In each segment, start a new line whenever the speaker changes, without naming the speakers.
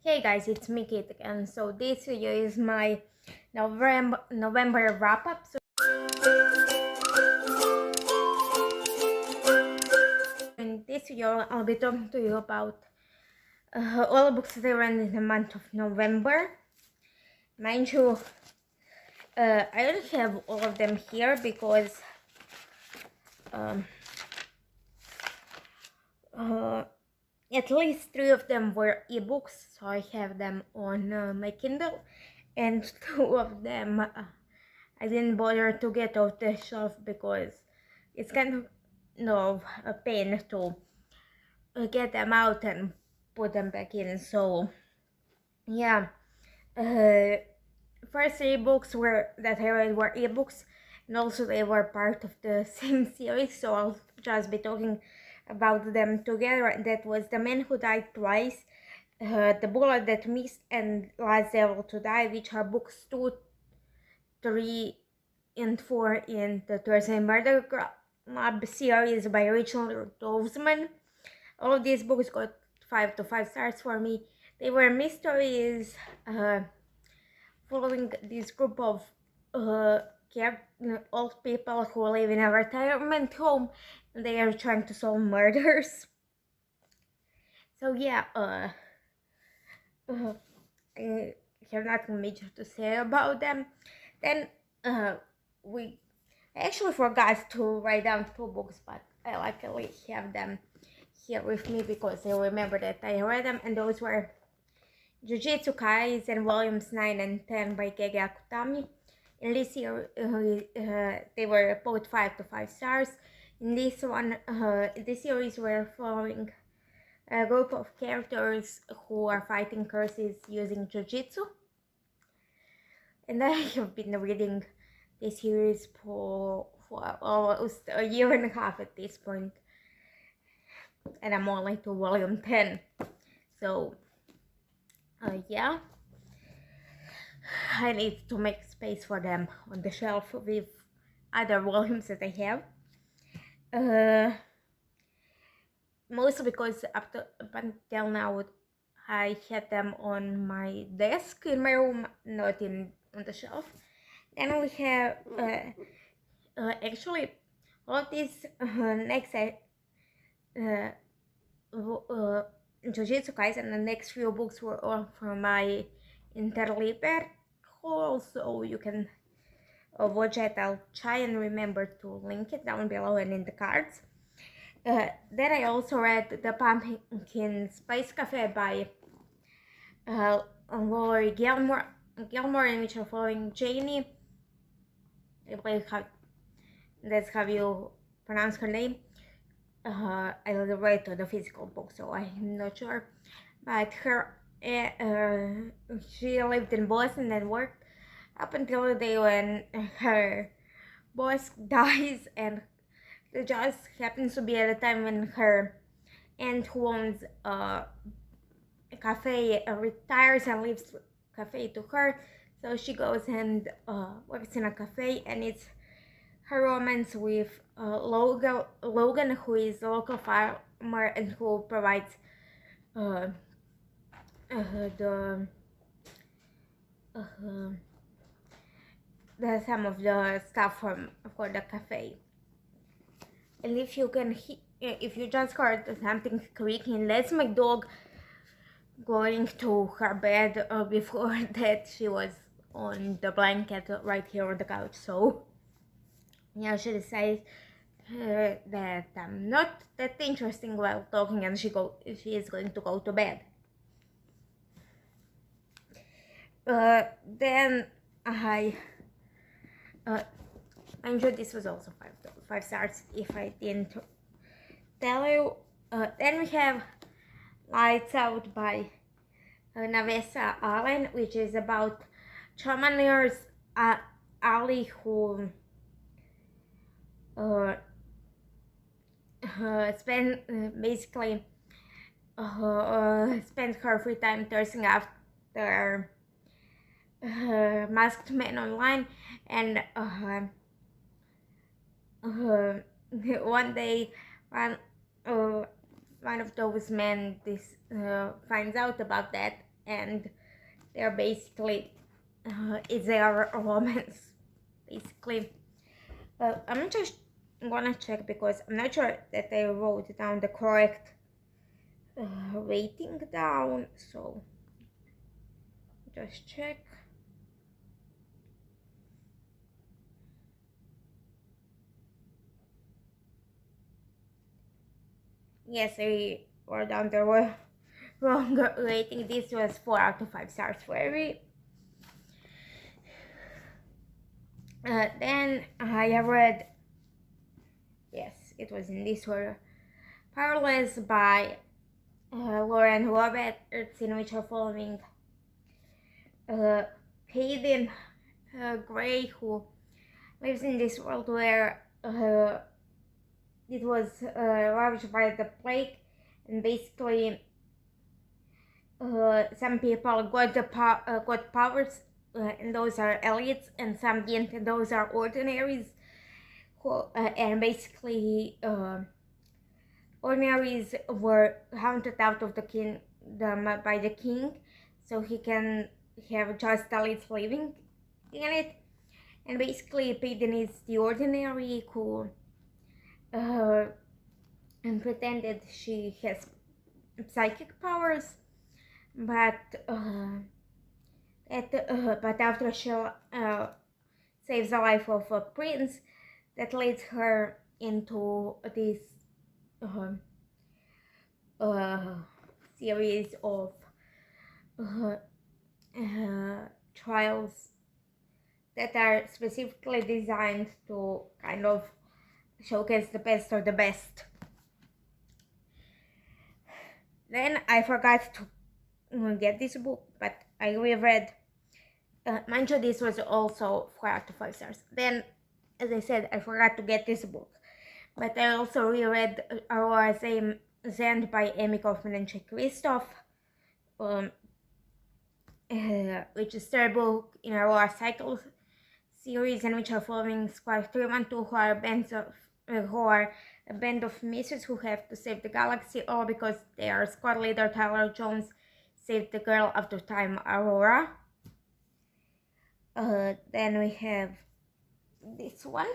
Hey guys, it's me Kate again. So this video is my November wrap up. So in this video, I'll be talking to you about all the books that I read in the month of November. Mind you, I don't have all of them here because um, at least 3 of them were ebooks, so I have them on my Kindle, and 2 of them I didn't bother to get off the shelf because it's kind of a pain to get them out and put them back in. So yeah, first 3 books that I read were ebooks, and also they were part of the same series, so I'll just be talking about them together. That was The Man Who Died Twice, The Bullet That Missed, and Last Devil to Die, which are books 2, 3, and 4 in the Thursday Murder Club series by Richard Dawson. All of these books got 5 to 5 stars for me. They were mysteries following this group of old people who live in a retirement home, and they are trying to solve murders. So yeah, I have nothing major to say about them. Then I actually forgot to write down 2 books, but I luckily have them here with me because I remember that I read them, and those were Jujutsu Kaisen Volumes 9 and 10 by Gege Akutami. In this year, they were both 5 to 5 stars. In this one, this series we're following a group of characters who are fighting curses using Jujutsu. And I have been reading this series for almost a year and a half at this point, and I'm only to volume 10. So yeah, I need to make space for them on the shelf with other volumes that I have. Mostly because up until now I had them on my desk in my room, not on the shelf. Then we have actually all of these next Jujutsu Kaisen and the next few books were all from my Interliber haul, so you can watch it. I'll try and remember to link it down below and in the cards. Then I also read The Pumpkin Spice Cafe by Lori Gilmore, in which are following Janie. I believe that's how you pronounce her name. I read the physical book, so I'm not sure. But she lived in Boston and worked up until the day when her boss dies, and it just happens to be at the time when her aunt, who owns a cafe, retires and leaves cafe to her. So she goes and works in a cafe, and it's her romance with Logan, who is a local farmer and who provides the some of the stuff for the cafe. And if you just heard something creaking, that's my dog going to her bed. Before that, she was on the blanket right here on the couch. So yeah, she decided that I'm not that interesting while talking, and she is going to go to bed. Then I'm sure this was also 5 stars if I didn't tell you. Then we have Lights Out by Navessa Allen, which is about trauma nurse Ali, who basically spent her free time thirsting after masked men online, and one day one of those men finds out about that, and they're basically it's their romance basically. I'm just gonna check because I'm not sure that I wrote down the correct rating down, so just check. Yes, I wrote down the wrong rating. This was 4 out of 5 stars for me. Then I read, yes, it was in this order, Powerless by Lauren Roberts, in which are following Hayden Gray, who lives in this world where it was ravaged by the plague, and basically some people got powers, and those are elites, and some didn't, and those are ordinaries. And basically, ordinaries were hunted out of the kingdom by the king, so he can have just elites living in it. And basically, Peyton is the ordinary who and pretended she has psychic powers, but after she saves the life of a prince, that leads her into this series of trials that are specifically designed to kind of showcase the best of the best. Then I forgot to get this book, but I reread. Mind you, this was also 4 out of 5 stars. Then, as I said, I forgot to get this book, but I also reread Aurora's End by Amy Kaufman and Jake Kristoff, which is third book in Aurora Cycle series, in which are following Squad 312, who are a band of misfits who have to save the galaxy, all because their squad leader Tyler Jones saved the girl of the time, Aurora. Then we have this one,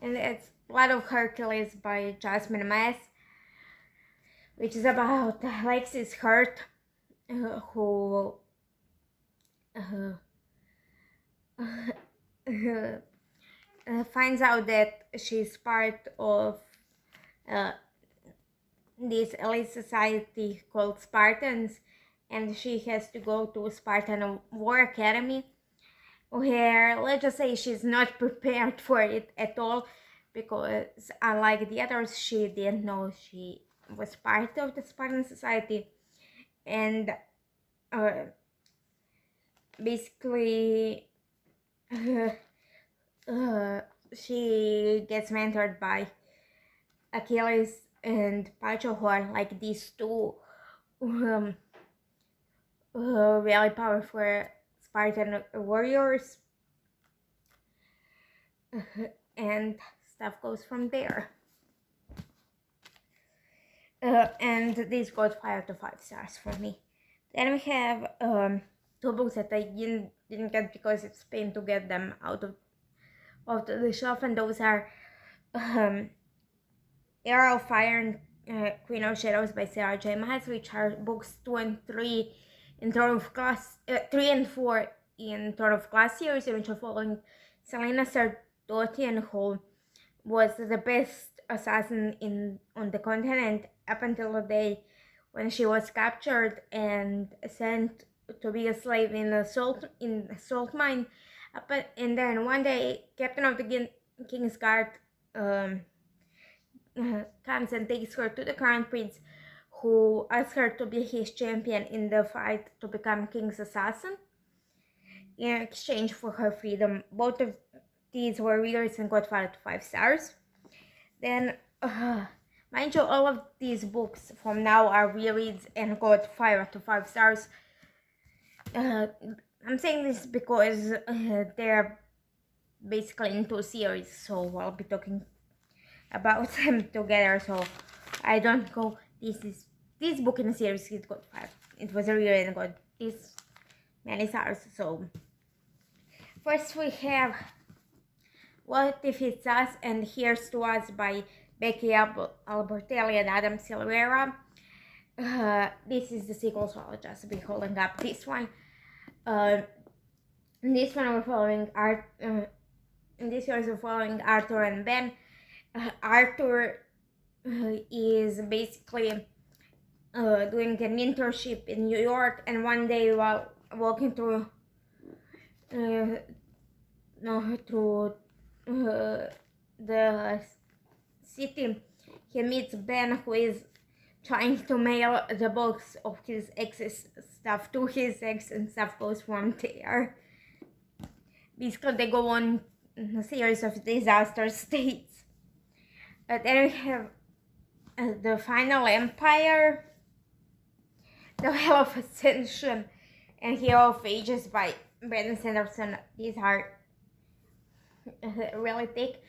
and it's Blood of Hercules by Jasmine Mass, which is about Lexis Hurt, who finds out that she's part of this elite society called Spartans, and she has to go to Spartan War Academy, where, let's just say, she's not prepared for it at all, because unlike the others, she didn't know she was part of the Spartan society, and basically she gets mentored by Achilles and Pacho, who are like these two really powerful Spartan warriors, and stuff goes from there. And this got 5 out of 5 stars for me. Then we have 2 books that I didn't get because it's pain to get them out of the shelf, and those are Era of Fire and Queen of Shadows by Sarah J. Maas, which are books 2 and 3 in Throne of Glass, 3 and 4 in Throne of Glass series, in which are following Selena Sardotian, who was the best assassin on the continent up until the day when she was captured and sent to be a slave in a salt mine. And then one day, Captain of the King's Guard comes and takes her to the Crown Prince, who asks her to be his champion in the fight to become King's assassin in exchange for her freedom. Both of these were readers and got 5 out of 5 stars. Then, mind you, all of these books from now are rereads and got 5 out of 5 stars. I'm saying this because they're basically in 2 series, so I'll be talking about them together, so I don't go, this book in the series, it got 5 it was really good. This many stars. So first we have What If It's Us and Here's to Us by Becky Albertelli and Adam Silvera. This is the sequel, so I'll just be holding up this one. In this one we're following in this series we're following Arthur and Ben. Arthur is basically doing an internship in New York, and one day while walking through the city, he meets Ben, who is trying to mail the box of his ex's stuff to his ex, and stuff goes from there. Basically, they go on a series of disaster states. Then we have The Final Empire, The Hell of Ascension, and Hero of Ages by Brandon Sanderson. These are really thick,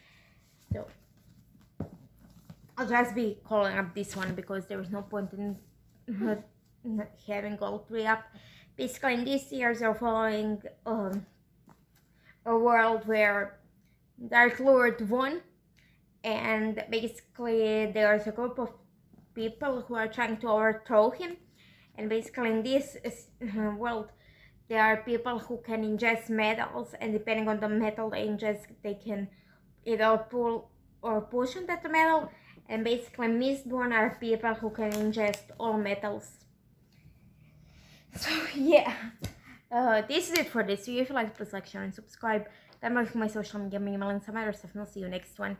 so I'll just be calling up this one because there is no point in having all three up. Basically, in this series, we're following a world where Dark Lord won, and basically there's a group of people who are trying to overthrow him. And basically in this world, there are people who can ingest metals, and depending on the metal they ingest, they can either pull or push on that metal. And basically Mistborn are people who can ingest all metals. So yeah, this is it for this video. If you like, please like, share, and subscribe. Download my social media, email, and some other stuff, and I'll see you next one.